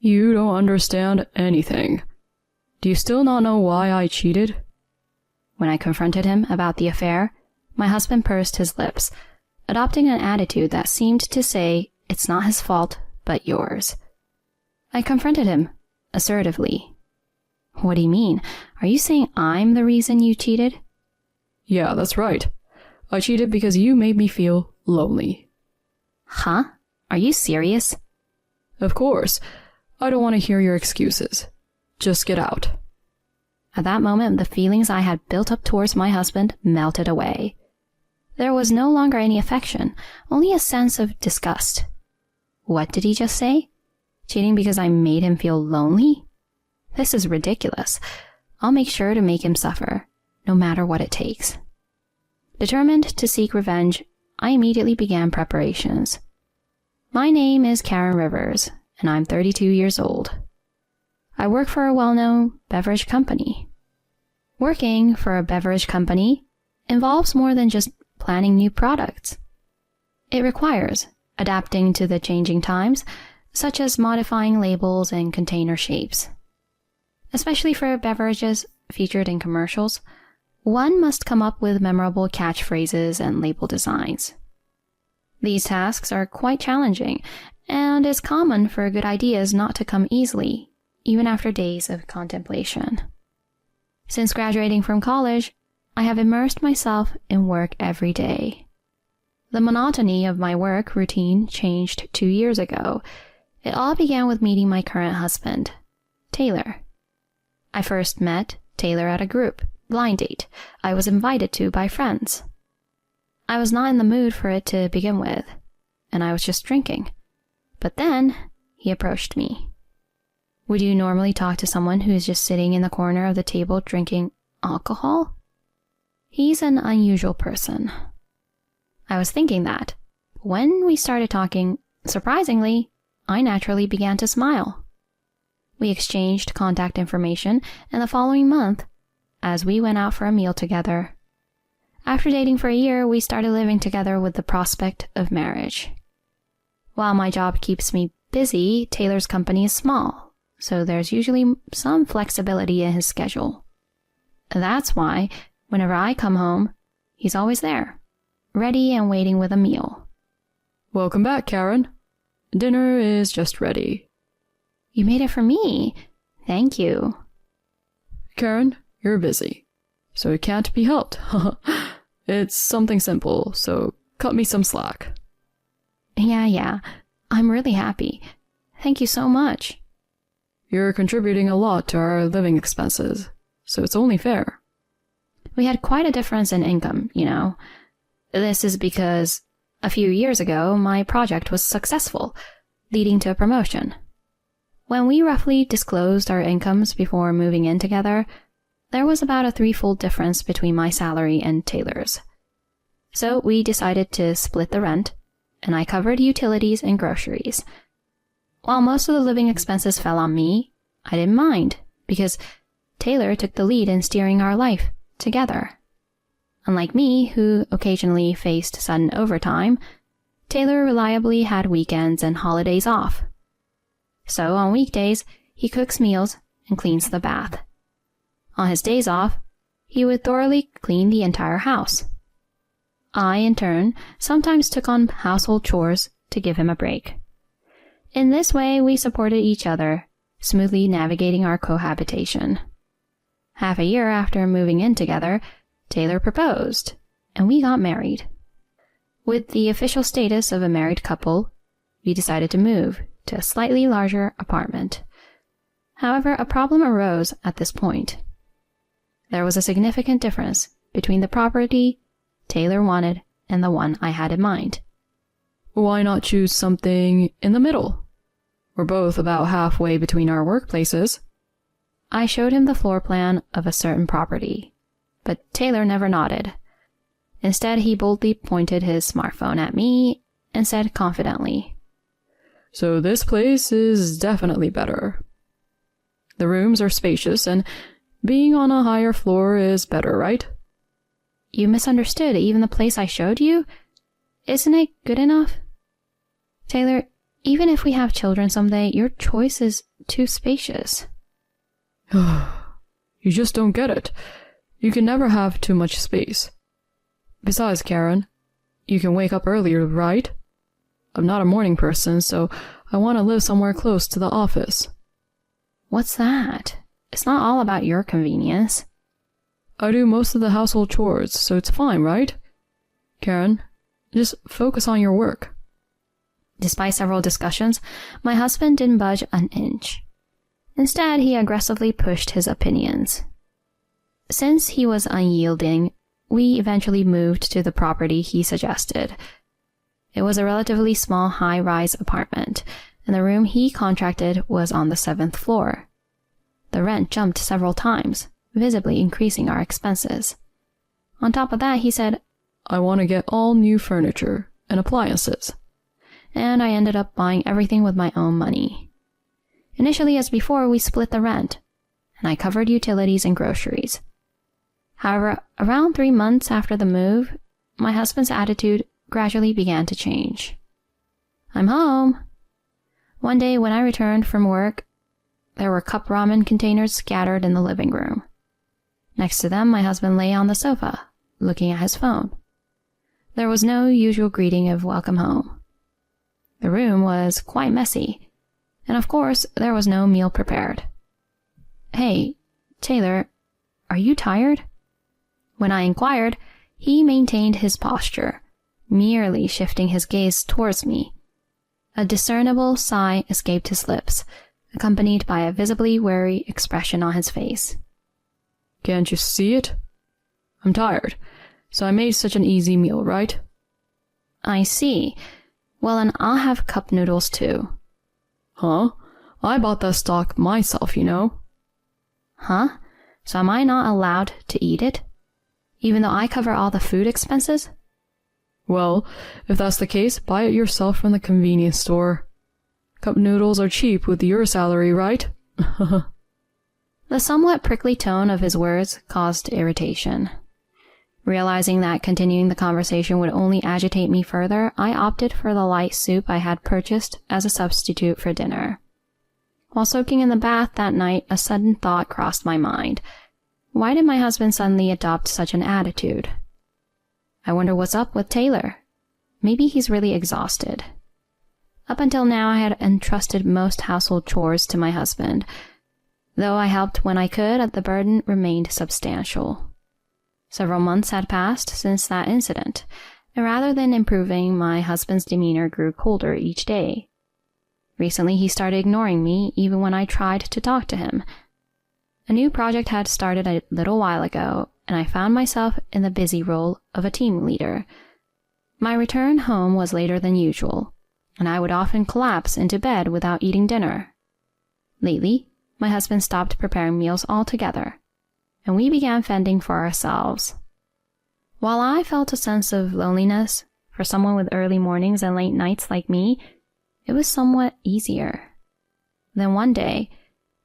You don't understand anything. Do you still not know why I cheated? When I confronted him about the affair, my husband pursed his lips, adopting an attitude that seemed to say, it's not his fault, but yours. I confronted him, assertively. What do you mean? Are you saying I'm the reason you cheated? Yeah, that's right. I cheated because you made me feel lonely. Huh? Are you serious? Of course. I don't want to hear your excuses. Just get out. At that moment, the feelings I had built up towards my husband melted away. There was no longer any affection, only a sense of disgust. What did he just say? Cheating because I made him feel lonely? This is ridiculous. I'll make sure to make him suffer, no matter what it takes. Determined to seek revenge, I immediately began preparations. My name is Karen Rivers, and I'm 32 years old. I work for a well-known beverage company. Working for a beverage company involves more than just planning new products. It requires adapting to the changing times, such as modifying labels and container shapes. Especially for beverages featured in commercials, one must come up with memorable catchphrases and label designs. These tasks are quite challenging, and it's common for good ideas not to come easily, even after days of contemplation. Since graduating from college, I have immersed myself in work every day. The monotony of my work routine changed 2 years ago. It all began with meeting my current husband, Taylor. I first met Taylor at a group blind date I was invited to by friends. I was not in the mood for it to begin with, and I was just drinking. But then he approached me. Would you normally talk to someone who is just sitting in the corner of the table drinking alcohol? He's an unusual person. I was thinking that. When we started talking, surprisingly, I naturally began to smile. We exchanged contact information, and the following month, as we went out for a meal together. After dating for a year, we started living together with the prospect of marriage. While my job keeps me busy, Taylor's company is small, so there's usually some flexibility in his schedule. That's why, whenever I come home, he's always there, ready and waiting with a meal. Welcome back, Karen. Dinner is just ready. You made it for me. Thank you. Karen, you're busy, so it can't be helped. It's something simple, so cut me some slack. Yeah. I'm really happy. Thank you so much. You're contributing a lot to our living expenses, so it's only fair. We had quite a difference in income, you know. This is because a few years ago, my project was successful, leading to a promotion. When we roughly disclosed our incomes before moving in together, there was about a threefold difference between my salary and Taylor's. So we decided to split the rent, and I covered utilities and groceries. While most of the living expenses fell on me, I didn't mind, because Taylor took the lead in steering our life together. Unlike me, who occasionally faced sudden overtime, Taylor reliably had weekends and holidays off. So on weekdays, he cooks meals and cleans the bath. On his days off, he would thoroughly clean the entire house. I, in turn, sometimes took on household chores to give him a break. In this way, we supported each other, smoothly navigating our cohabitation. Half a year after moving in together, Taylor proposed, and we got married. With the official status of a married couple, we decided to move to a slightly larger apartment. However, a problem arose at this point. There was a significant difference between the property Taylor wanted and the one I had in mind. Why not choose something in the middle? We're both about halfway between our workplaces. I showed him the floor plan of a certain property, but Taylor never nodded. Instead, he boldly pointed his smartphone at me and said confidently, So this place is definitely better. The rooms are spacious, and being on a higher floor is better, right? You misunderstood even the place I showed you? Isn't it good enough? Taylor, Even if we have children someday, your choice is too spacious. You just don't get it. You can never have too much space. Besides, Karen, you can wake up earlier, right? I'm not a morning person, so I want to live somewhere close to the office. What's that? It's not all about your convenience. I do most of the household chores, so it's fine, right? Karen, just focus on your work. Despite several discussions, my husband didn't budge an inch. Instead, he aggressively pushed his opinions. Since he was unyielding, we eventually moved to the property he suggested. It was a relatively small high-rise apartment, and the room he contracted was on the 7th floor. The rent jumped several times, visibly increasing our expenses. On top of that, he said, I want to get all new furniture and appliances. And I ended up buying everything with my own money. Initially, as before, we split the rent, and I covered utilities and groceries. However, around 3 months after the move, my husband's attitude gradually began to change. I'm home. One day when I returned from work, there were cup ramen containers scattered in the living room. Next to them, my husband lay on the sofa, looking at his phone. There was no usual greeting of welcome home. The room was quite messy, and of course, there was no meal prepared. Hey, Taylor, are you tired? When I inquired, he maintained his posture, merely shifting his gaze towards me. A discernible sigh escaped his lips, accompanied by a visibly weary expression on his face. Can't you see it? I'm tired, so I made such an easy meal, right? I see. Well, then I'll have cup noodles too. Huh? I bought that stock myself, you know. Huh? So am I not allowed to eat it? Even though I cover all the food expenses? Well, if that's the case, buy it yourself from the convenience store. Cup noodles are cheap with your salary, right? The somewhat prickly tone of his words caused irritation. Realizing that continuing the conversation would only agitate me further, I opted for the light soup I had purchased as a substitute for dinner. While soaking in the bath that night, a sudden thought crossed my mind. Why did my husband suddenly adopt such an attitude? I wonder what's up with Taylor. Maybe he's really exhausted. Up until now, I had entrusted most household chores to my husband. Though I helped when I could, the burden remained substantial. Several months had passed since that incident, and rather than improving, my husband's demeanor grew colder each day. Recently, he started ignoring me even when I tried to talk to him. A new project had started a little while ago, and I found myself in the busy role of a team leader. My return home was later than usual, and I would often collapse into bed without eating dinner. Lately, my husband stopped preparing meals altogether, and we began fending for ourselves. While I felt a sense of loneliness, for someone with early mornings and late nights like me, it was somewhat easier. Then one day,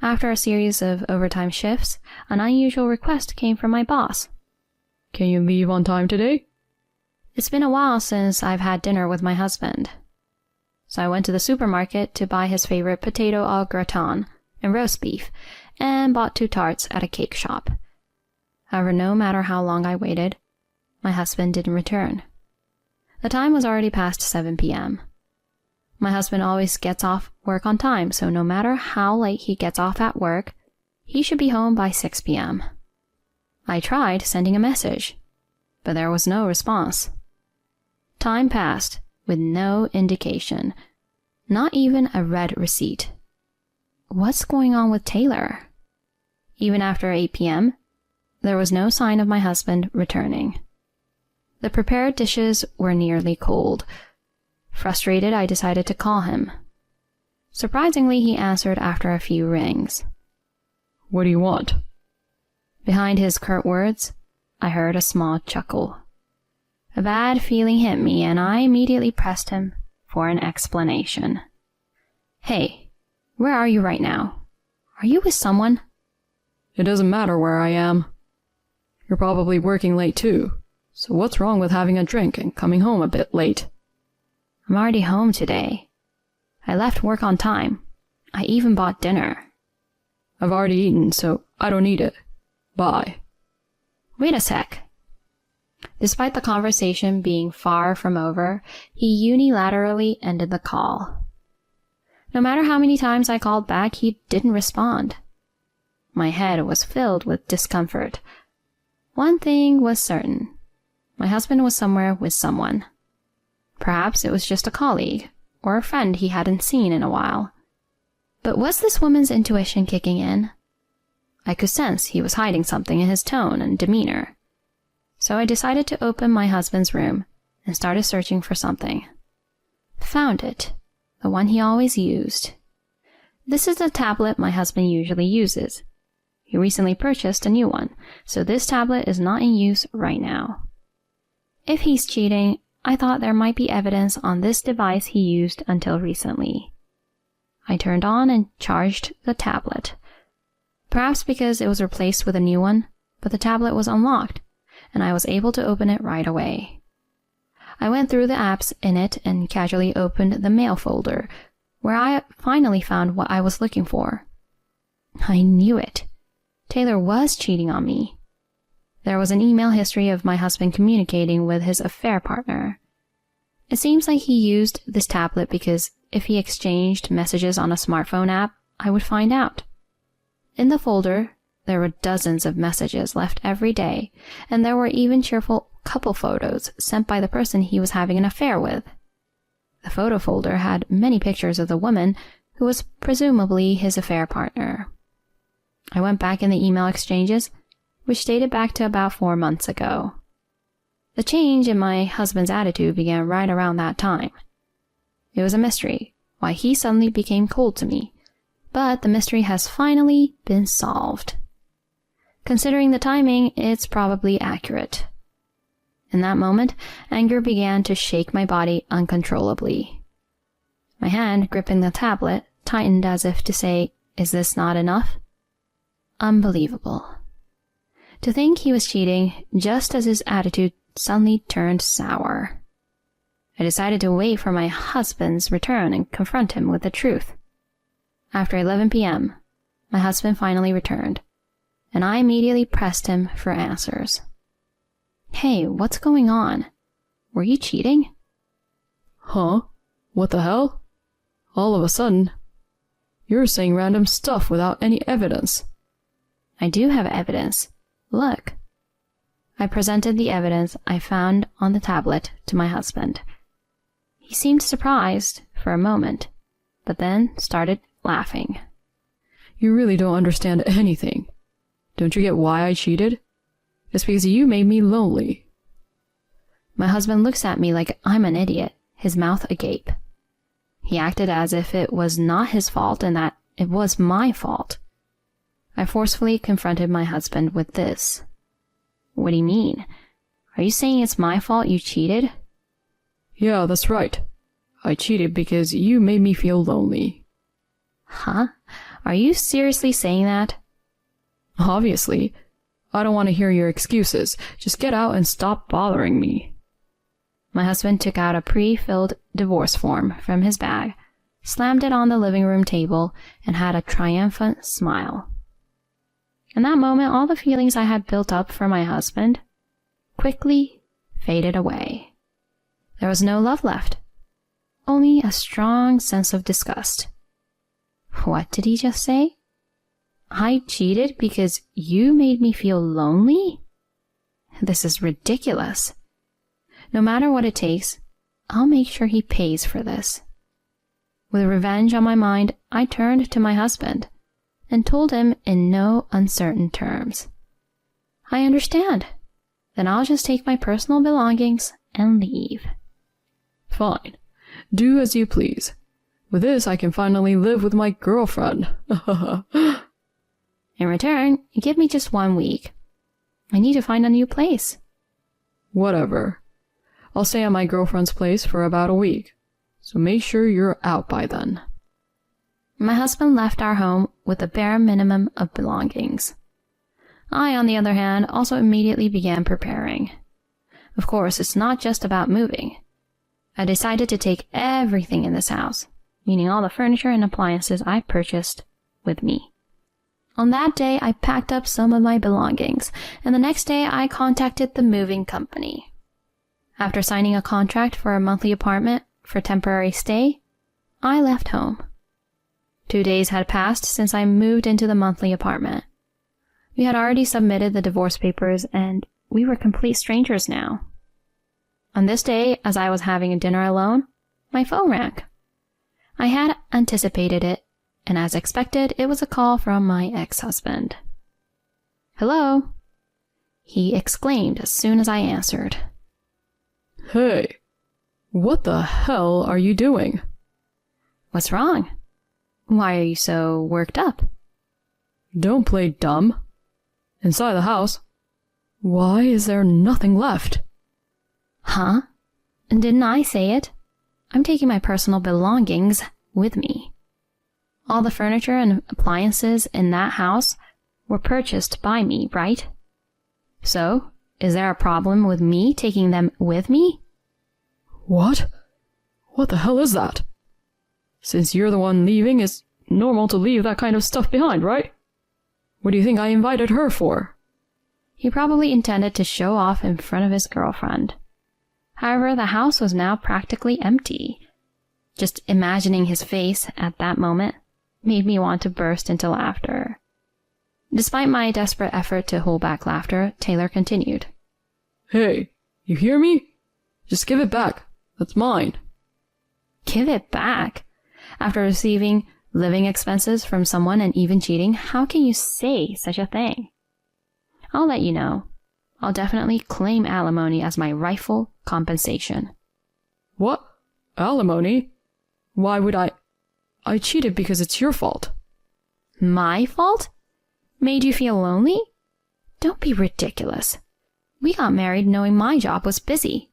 after a series of overtime shifts, an unusual request came from my boss. Can you leave on time today? It's been a while since I've had dinner with my husband. So I went to the supermarket to buy his favorite potato au gratin and roast beef, and bought 2 tarts at a cake shop. However, no matter how long I waited, my husband didn't return. The time was already past 7 p.m. My husband always gets off work on time, so no matter how late he gets off at work, he should be home by 6 p.m. I tried sending a message, but there was no response. Time passed with no indication, not even a red receipt. What's going on with Taylor? Even after 8 p.m., there was no sign of my husband returning. The prepared dishes were nearly cold. Frustrated, I decided to call him. Surprisingly, he answered after a few rings. What do you want? Behind his curt words, I heard a small chuckle. A bad feeling hit me, and I immediately pressed him for an explanation. Hey, where are you right now? Are you with someone? It doesn't matter where I am. You're probably working late too, so what's wrong with having a drink and coming home a bit late? I'm already home today. I left work on time. I even bought dinner. I've already eaten, so I don't need it. Bye. Wait a sec. Despite the conversation being far from over, he unilaterally ended the call. No matter how many times I called back, he didn't respond. My head was filled with discomfort. One thing was certain. My husband was somewhere with someone. Perhaps it was just a colleague, or a friend he hadn't seen in a while. But was this woman's intuition kicking in? I could sense he was hiding something in his tone and demeanor. So I decided to open my husband's room and started searching for something. Found it, the one he always used. This is the tablet my husband usually uses. He recently purchased a new one, so this tablet is not in use right now. If he's cheating, I thought there might be evidence on this device he used until recently. I turned on and charged the tablet. Perhaps because it was replaced with a new one, but the tablet was unlocked, and I was able to open it right away. I went through the apps in it and casually opened the mail folder, where I finally found what I was looking for. I knew it. Taylor was cheating on me. There was an email history of my husband communicating with his affair partner. It seems like he used this tablet because if he exchanged messages on a smartphone app, I would find out. In the folder, there were dozens of messages left every day, and there were even cheerful couple photos sent by the person he was having an affair with. The photo folder had many pictures of the woman who was presumably his affair partner. I went back in the email exchanges, which dated back to about 4 months ago. The change in my husband's attitude began right around that time. It was a mystery why he suddenly became cold to me, but the mystery has finally been solved. Considering the timing, it's probably accurate. In that moment, anger began to shake my body uncontrollably. My hand, gripping the tablet, tightened as if to say, "Is this not enough?" Unbelievable. To think he was cheating just as his attitude suddenly turned sour. I decided to wait for my husband's return and confront him with the truth. After 11 p.m., my husband finally returned, and I immediately pressed him for answers. Hey, what's going on? Were you cheating? Huh? What the hell? All of a sudden, you're saying random stuff without any evidence. I do have evidence. Look. I presented the evidence I found on the tablet to my husband. He seemed surprised for a moment, but then started laughing. You really don't understand anything. Don't you get why I cheated? It's because you made me lonely. My husband looks at me like I'm an idiot, his mouth agape. He acted as if it was not his fault and that it was my fault. I forcefully confronted my husband with this. What do you mean? Are you saying it's my fault you cheated? Yeah, that's right. I cheated because you made me feel lonely. Huh? Are you seriously saying that? Obviously. I don't want to hear your excuses. Just get out and stop bothering me. My husband took out a pre-filled divorce form from his bag, slammed it on the living room table, and had a triumphant smile. In that moment, all the feelings I had built up for my husband quickly faded away. There was no love left, only a strong sense of disgust. What did he just say? I cheated because you made me feel lonely? This is ridiculous. No matter what it takes, I'll make sure he pays for this. With revenge on my mind, I turned to my husband and told him in no uncertain terms. I understand. Then I'll just take my personal belongings and leave. Fine. Do as you please. With this, I can finally live with my girlfriend. In return, give me just 1 week. I need to find a new place. Whatever. I'll stay at my girlfriend's place for about a week, so make sure you're out by then. My husband left our home with a bare minimum of belongings. I, on the other hand, also immediately began preparing. Of course, it's not just about moving. I decided to take everything in this house, meaning all the furniture and appliances I purchased with me. On that day, I packed up some of my belongings, and the next day I contacted the moving company. After signing a contract for a monthly apartment for temporary stay, I left home. 2 days had passed since I moved into the monthly apartment. We had already submitted the divorce papers, and we were complete strangers now. On this day, as I was having a dinner alone, my phone rang. I had anticipated it, and as expected, it was a call from my ex-husband. "Hello," he exclaimed as soon as I answered. Hey, what the hell are you doing? "What's wrong? Why are you so worked up?" Don't play dumb. Inside the house, why is there nothing left? Huh? Didn't I say it? I'm taking my personal belongings with me. All the furniture and appliances in that house were purchased by me, right? So, is there a problem with me taking them with me? What? What the hell is that? Since you're the one leaving, it's normal to leave that kind of stuff behind, right? What do you think I invited her for? He probably intended to show off in front of his girlfriend. However, the house was now practically empty. Just imagining his face at that moment made me want to burst into laughter. Despite my desperate effort to hold back laughter, Taylor continued. Hey, you hear me? Just give it back. That's mine. Give it back? After receiving living expenses from someone and even cheating, how can you say such a thing? I'll let you know. I'll definitely claim alimony as my rightful compensation. What? Alimony? Why would I cheated because it's your fault. My fault? Made you feel lonely? Don't be ridiculous. We got married knowing my job was busy.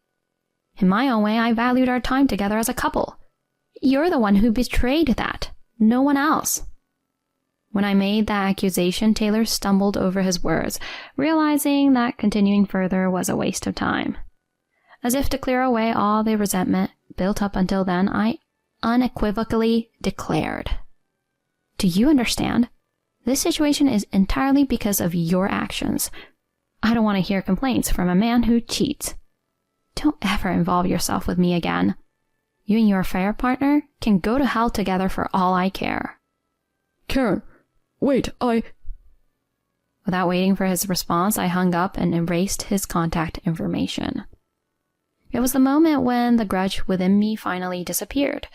In my own way, I valued our time together as a couple. You're the one who betrayed that, no one else. When I made that accusation, Taylor stumbled over his words, realizing that continuing further was a waste of time. As if to clear away all the resentment built up until then, I unequivocally declared, "Do you understand? This situation is entirely because of your actions. I don't want to hear complaints from a man who cheats. Don't ever involve yourself with me again. You and your affair partner can go to hell together for all I care." Karen, wait, Without waiting for his response, I hung up and erased his contact information. It was the moment when the grudge within me finally disappeared.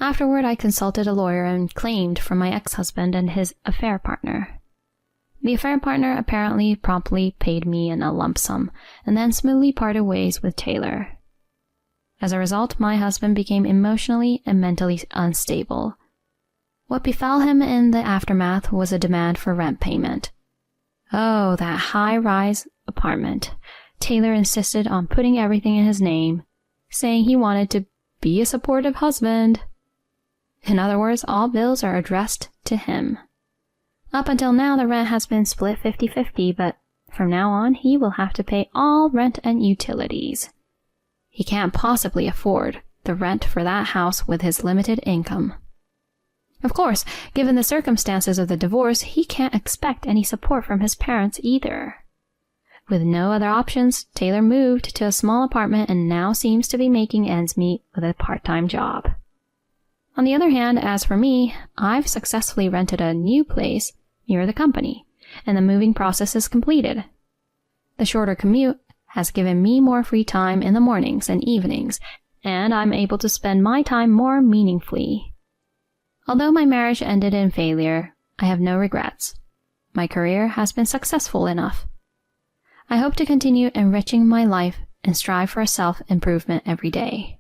Afterward, I consulted a lawyer and claimed from my ex-husband and his affair partner. The affair partner apparently promptly paid me in a lump sum and then smoothly parted ways with Taylor. As a result, my husband became emotionally and mentally unstable. What befell him in the aftermath was a demand for rent payment. Oh, that high-rise apartment. Taylor insisted on putting everything in his name, saying he wanted to be a supportive husband. In other words, all bills are addressed to him. Up until now, the rent has been split 50-50, but from now on, he will have to pay all rent and utilities. He can't possibly afford the rent for that house with his limited income. Of course, given the circumstances of the divorce, he can't expect any support from his parents either. With no other options, Taylor moved to a small apartment and now seems to be making ends meet with a part-time job. On the other hand, as for me, I've successfully rented a new place near the company, and the moving process is completed. The shorter commute has given me more free time in the mornings and evenings, and I'm able to spend my time more meaningfully. Although my marriage ended in failure, I have no regrets. My career has been successful enough. I hope to continue enriching my life and strive for self-improvement every day.